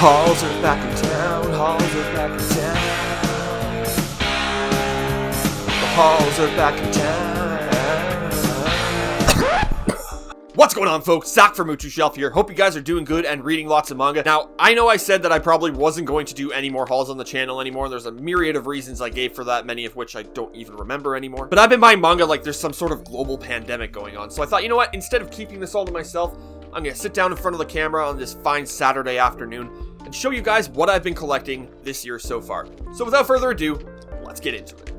Halls are back in town, halls are back in town. The halls are back in town. What's going on, folks? Zach from Uchu Shelf here. Hope you guys are doing good and reading lots of manga. Now, I know I said that I probably wasn't going to do any more hauls on the channel anymore. There's a myriad of reasons I gave for that, many of which I don't even remember anymore. But I've been buying manga like there's some sort of global pandemic going on. So I thought, you know what? Instead of keeping this all to myself, I'm going to sit down in front of the camera on this fine Saturday afternoon and show you guys what I've been collecting this year so far. So without further ado, let's get into it.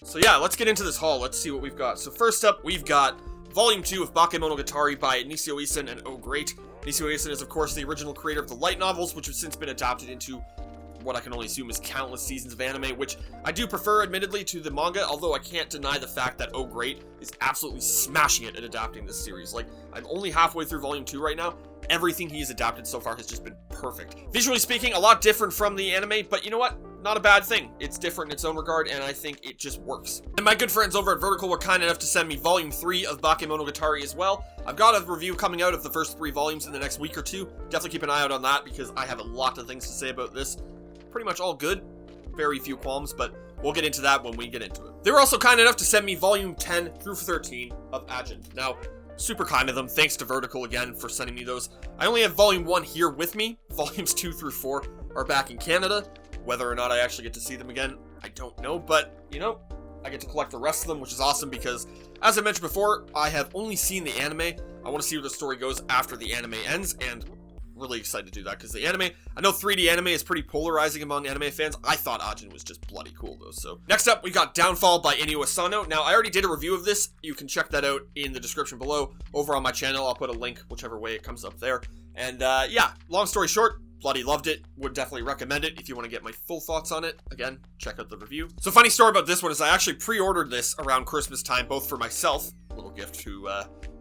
So yeah, let's get into this haul. Let's see what we've got. So first up, we've got Volume 2 of Baka Monogatari by Nisio Isin and Oh Great. Nisio Isin is, of course, the original creator of the light novels, which have since been adapted into what I can only assume is countless seasons of anime, which I do prefer, admittedly, to the manga, although I can't deny the fact that Oh Great is absolutely smashing it at adapting this series. Like, I'm only halfway through Volume 2 right now. Everything he's adapted so far has just been perfect. Visually speaking, a lot different from the anime, but you know what? Not a bad thing. It's different in its own regard, and I think it just works. And my good friends over at Vertical were kind enough to send me Volume 3 of Baka Monogatari as well. I've got a review coming out of the first 3 volumes in the next week or two. Definitely keep an eye out on that, because I have a lot of things to say about this. Pretty much all good. Very few qualms, but we'll get into that when we get into it. They were also kind enough to send me Volume 10 through 13 of Ajin. Now, super kind of them. Thanks to Vertical again for sending me those. I only have Volume 1 here with me. Volumes 2 through 4 are back in Canada. Whether or not I actually get to see them again, I don't know. But, you know, I get to collect the rest of them, which is awesome because, as I mentioned before, I have only seen the anime. I want to see where the story goes after the anime ends, and really excited to do that because the anime, I know 3D anime is pretty polarizing among anime fans. I thought Ajin was just bloody cool though. So next up, we got Downfall by Inio Asano. Now, I already did a review of this. You can check that out in the description below over on my channel. I'll put a link whichever way it comes up there. And yeah, long story short, bloody loved it. Would definitely recommend it if you want to get my full thoughts on it. Again, check out the review. So funny story about this one is I actually pre-ordered this around Christmas time, both for myself, a little gift to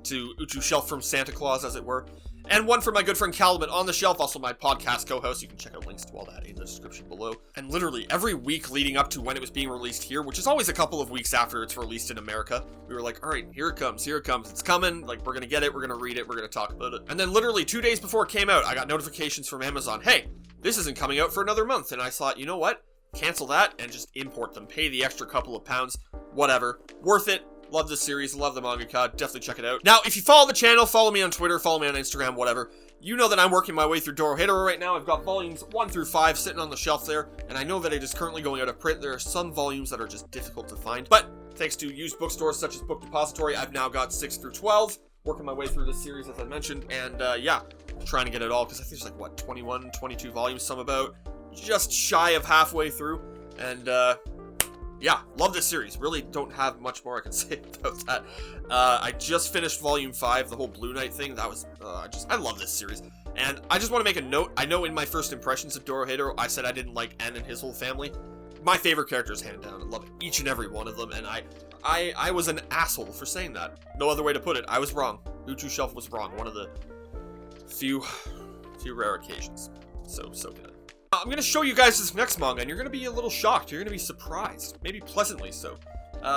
Uchu Shelf from Santa Claus, as it were, and one for my good friend Caliban on the Shelf, also my podcast co-host. You can check out links to all that in the description below. And literally every week leading up to when it was being released here, which is always a couple of weeks after it's released in America, we were like, all right, here it comes, it's coming, like, we're gonna get it, we're gonna read it, we're gonna talk about it. And then literally 2 days before it came out, I got notifications from Amazon, hey, this isn't coming out for another month. And I thought, you know what? Cancel that and just import them. Pay the extra couple of pounds, whatever. Worth it. Love this series, love the mangaka, definitely check it out. Now, if you follow the channel, follow me on Twitter, follow me on Instagram, whatever, you know that I'm working my way through Dorohedoro right now. I've got volumes 1 through 5 sitting on the shelf there, and I know that it is currently going out of print. There are some volumes that are just difficult to find, but thanks to used bookstores such as Book Depository, I've now got 6 through 12, working my way through this series, as I mentioned, and yeah, trying to get it all, because I think there's like, what, 21, 22 volumes, some about just shy of halfway through, and yeah, love this series. Really don't have much more I can say about that. I just finished Volume 5, the whole Blue Knight thing. That was, I love this series. And I just want to make a note. I know in my first impressions of Dorohedoro, I said I didn't like En and his whole family. My favorite characters, hand down. I love each and every one of them. And I was an asshole for saying that. No other way to put it. I was wrong. Uchu Shelf was wrong. One of the few rare occasions. So good. I'm going to show you guys this next manga, and you're going to be a little shocked. You're going to be surprised. Maybe pleasantly so.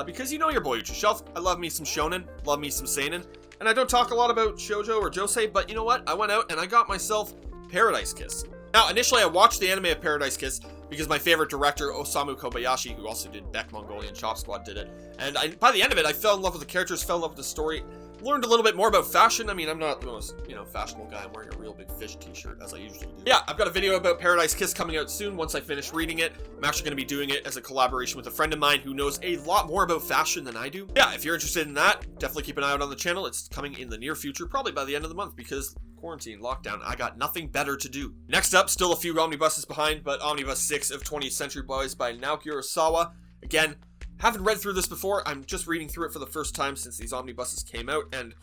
Because you know your boy Uchu Shelf. I love me some shonen, love me some seinen, and I don't talk a lot about shoujo or josei, but you know what? I went out and I got myself Paradise Kiss. Now, initially I watched the anime of Paradise Kiss because my favorite director, Osamu Kobayashi, who also did Beck Mongolian Chop Squad, did it. And by the end of it, I fell in love with the characters, fell in love with the story, learned a little bit more about fashion. I mean, I'm not the most, fashionable guy. I'm wearing a real big fish t-shirt, as I usually do. Yeah, I've got a video about Paradise Kiss coming out soon once I finish reading it. I'm actually going to be doing it as a collaboration with a friend of mine who knows a lot more about fashion than I do. Yeah, if you're interested in that, definitely keep an eye out on the channel. It's coming in the near future, probably by the end of the month, because quarantine, lockdown, I got nothing better to do. Next up, still a few omnibuses behind, but Omnibus 6 of 20th Century Boys by Naoki Urasawa. Again, haven't read through this before. I'm just reading through it for the first time since these omnibuses came out, and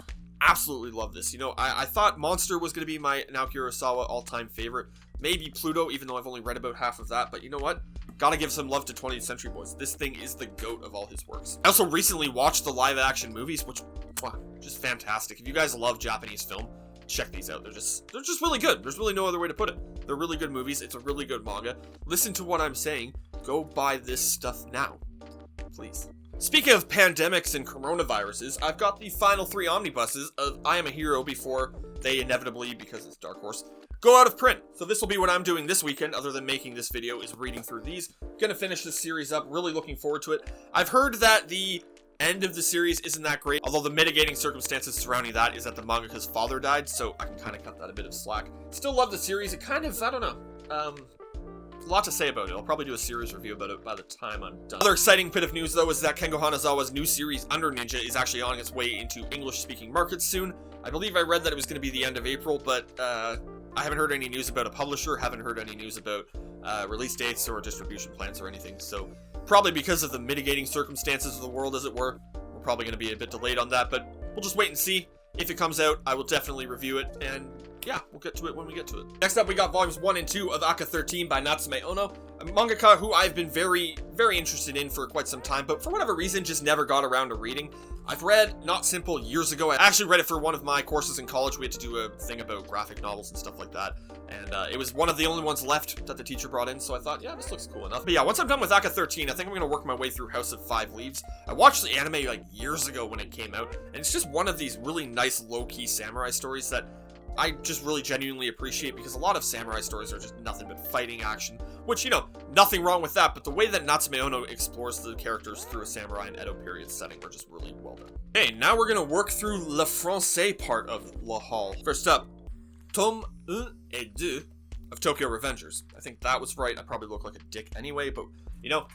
absolutely love this. You know, I thought Monster was going to be my Naoki Urasawa all-time favorite. Maybe Pluto, even though I've only read about half of that, but you know what? Gotta give some love to 20th Century Boys. This thing is the GOAT of all his works. I also recently watched the live-action movies, which, wow, just fantastic. If you guys love Japanese film, check these out. They're just really good. There's really no other way to put it. They're really good movies. It's a really good manga. Listen to what I'm saying. Go buy this stuff now, please. Speaking of pandemics and coronaviruses, I've got the final 3 omnibuses of I Am a Hero before they inevitably, because it's Dark Horse, go out of print. So this will be what I'm doing this weekend, other than making this video, is reading through these. Gonna finish this series up, really looking forward to it. I've heard that the end of the series isn't that great, although the mitigating circumstances surrounding that is that the mangaka's father died, so I can kind of cut that a bit of slack. Still love the series. It kind of, I don't know, a lot to say about it. I'll probably do a series review about it by the time I'm done. Another exciting bit of news, though, is that Kengo Hanazawa's new series, Under Ninja, is actually on its way into English-speaking markets soon. I believe I read that it was going to be the end of April, but I haven't heard any news about a publisher, haven't heard any news about release dates or distribution plans or anything, so probably because of the mitigating circumstances of the world, as it were, we're probably going to be a bit delayed on that, but we'll just wait and see. If it comes out, I will definitely review it, and yeah, we'll get to it when we get to it. Next up, we got volumes 1 and 2 of Aka 13 by Natsume Ono, a mangaka who I've been very, very interested in for quite some time, but for whatever reason, just never got around to reading. I've read Not Simple years ago. I actually read it for one of my courses in college. We had to do a thing about graphic novels and stuff like that, and it was one of the only ones left that the teacher brought in, so I thought, yeah, this looks cool enough. But yeah, once I'm done with Aka 13, I think I'm going to work my way through House of Five Leaves. I watched the anime like years ago when it came out, and it's just one of these really nice low-key samurai stories that I just really genuinely appreciate, because a lot of samurai stories are just nothing but fighting action, which, you know, nothing wrong with that, but the way that Natsume Ono explores the characters through a samurai and Edo period setting are just really well done. Okay, now we're gonna work through Le Francais part of La Haul. First up, Tome 1 et 2 of Tokyo Revengers. I think that was right. I probably look like a dick anyway, but, you know,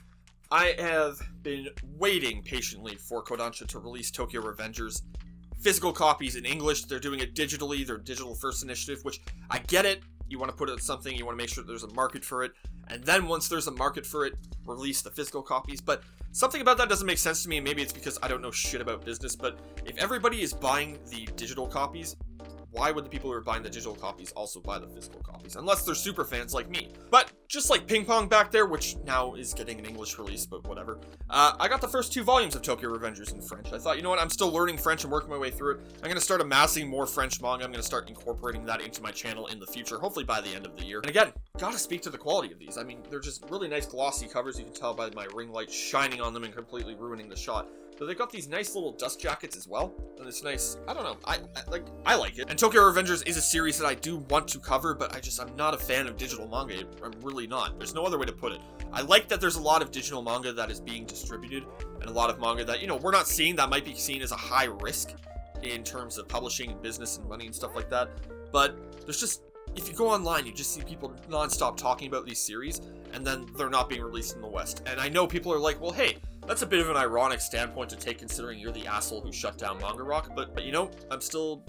I have been waiting patiently for Kodansha to release Tokyo Revengers physical copies in English. They're doing it digitally, their digital first initiative, which I get it. You want to put out something, you want to make sure there's a market for it, and then once there's a market for it, release the physical copies. But something about that doesn't make sense to me, and maybe it's because I don't know shit about business, but if everybody is buying the digital copies, why would the people who are buying the digital copies also buy the physical copies? Unless they're super fans like me. But just like Ping Pong back there, which now is getting an English release, but whatever. I got the first 2 volumes of Tokyo Revengers in French. I thought, you know what, I'm still learning French and working my way through it. I'm going to start amassing more French manga. I'm going to start incorporating that into my channel in the future, hopefully by the end of the year. And again, gotta speak to the quality of these. I mean, they're just really nice glossy covers. You can tell by my ring light shining on them and completely ruining the shot. But they've got these nice little dust jackets as well, and it's nice, I don't know, I like it. And Tokyo Revengers is a series that I do want to cover, but I'm not a fan of digital manga. I'm really not. There's no other way to put it. I like that there's a lot of digital manga that is being distributed, and a lot of manga that, you know, we're not seeing, that might be seen as a high risk in terms of publishing and business and money and stuff like that. But there's just, if you go online, you just see people non-stop talking about these series, and then they're not being released in the West. And I know people are like, well, hey, that's a bit of an ironic standpoint to take, considering you're the asshole who shut down Manga Rock, but you know, I'm still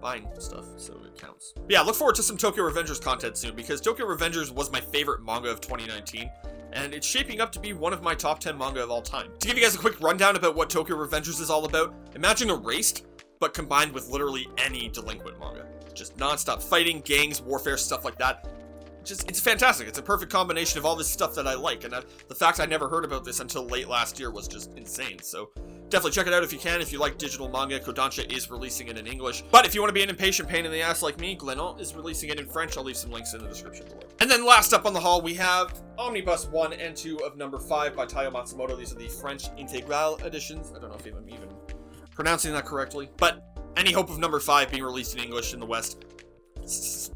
buying stuff, so it counts. But yeah, look forward to some Tokyo Revengers content soon, because Tokyo Revengers was my favorite manga of 2019, and it's shaping up to be one of my top 10 manga of all time. To give you guys a quick rundown about what Tokyo Revengers is all about, imagine Erased, but combined with literally any delinquent manga. Just non-stop fighting, gangs, warfare, stuff like that. It's fantastic. It's a perfect combination of all this stuff that I like, and the fact I never heard about this until late last year was just insane. So definitely check it out if you can. If you like digital manga, Kodansha is releasing it in English. But if you want to be an impatient pain in the ass like me, Glenon is releasing it in French. I'll leave some links in the description below. And then last up on the haul, we have Omnibus 1 and 2 of number 5 by Taiyo Matsumoto. These are the French Intégrale editions. I don't know if I'm even pronouncing that correctly, but any hope of number 5 being released in English in the West,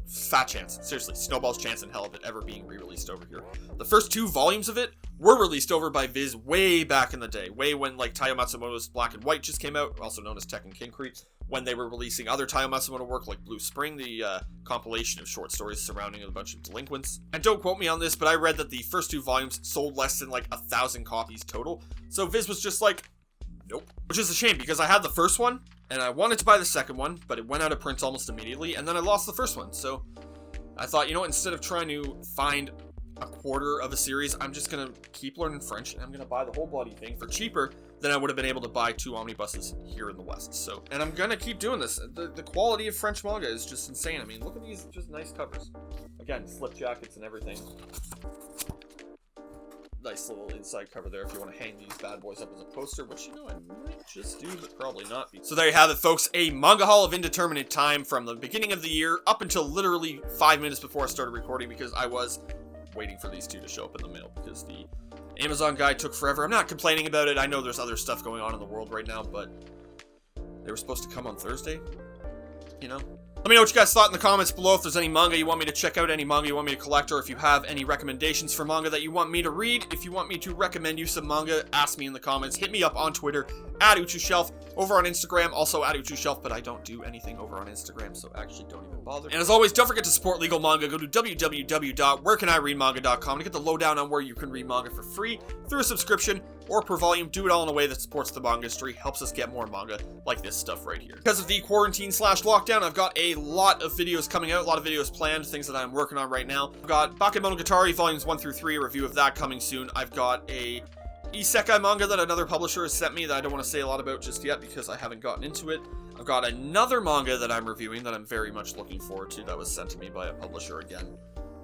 fat chance. Seriously, snowball's chance in hell of it ever being re-released over here. The first 2 volumes of it were released over by Viz way back in the day, way when like Taiyo Matsumoto's Black and White just came out, also known as Tekken Kinkuri, when they were releasing other Taiyo Matsumoto work like Blue Spring, the compilation of short stories surrounding a bunch of delinquents. And don't quote me on this, but I read that the first 2 volumes sold less than like 1,000 copies total, so Viz was just like, nope. Which is a shame, because I had the first one, and I wanted to buy the second one, but it went out of print almost immediately, and then I lost the first one, so I thought, you know what, instead of trying to find a quarter of a series, I'm just gonna keep learning French, and I'm gonna buy the whole bloody thing for cheaper than I would have been able to buy 2 omnibuses here in the West. So, and I'm gonna keep doing this. The quality of French manga is just insane. I mean, look at these just nice covers. Again, slip jackets and everything. Nice little inside cover there if you want to hang these bad boys up as a poster, which, you know, I might just do, but probably not. So there you have it, folks. A manga haul of indeterminate time from the beginning of the year up until literally 5 minutes before I started recording, because I was waiting for these 2 to show up in the mail, because the Amazon guy took forever. I'm not complaining about it. I know there's other stuff going on in the world right now, but they were supposed to come on Thursday. you know? Let me know what you guys thought in the comments below. If there's any manga you want me to check out, any manga you want me to collect, or if you have any recommendations for manga that you want me to read. If you want me to recommend you some manga, ask me in the comments. Hit me up on Twitter, @UchuShelf, over on Instagram, also @UchuShelf, but I don't do anything over on Instagram, so actually don't even bother. And as always, don't forget to support legal manga. Go to www.wherecanireadmanga.com to get the lowdown on where you can read manga for free, through a subscription, or per volume. Do it all in a way that supports the manga industry, helps us get more manga like this stuff right here. Because of the quarantine/lockdown, I've got a lot of videos coming out, a lot of videos planned, things that I'm working on right now. I've got Baka Monogatari volumes 1 through 3, a review of that coming soon. I've got a isekai manga that another publisher has sent me that I don't want to say a lot about just yet because I haven't gotten into it. I've got another manga that I'm reviewing that I'm very much looking forward to that was sent to me by a publisher again.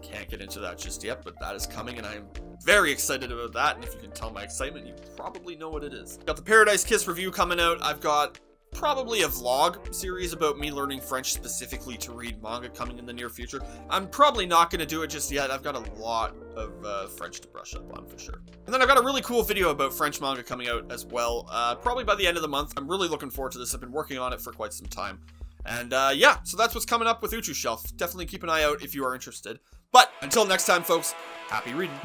Can't get into that just yet, but that is coming, and I'm very excited about that, and if you can tell my excitement, you probably know what it is. Got the Paradise Kiss review coming out. I've got probably a vlog series about me learning French specifically to read manga coming in the near future. I'm probably not going to do it just yet. I've got a lot of French to brush up on for sure. And then I've got a really cool video about French manga coming out as well, probably by the end of the month. I'm really looking forward to this. I've been working on it for quite some time. And yeah, so that's what's coming up with UchuShelf. Definitely keep an eye out if you are interested. But until next time, folks, happy reading.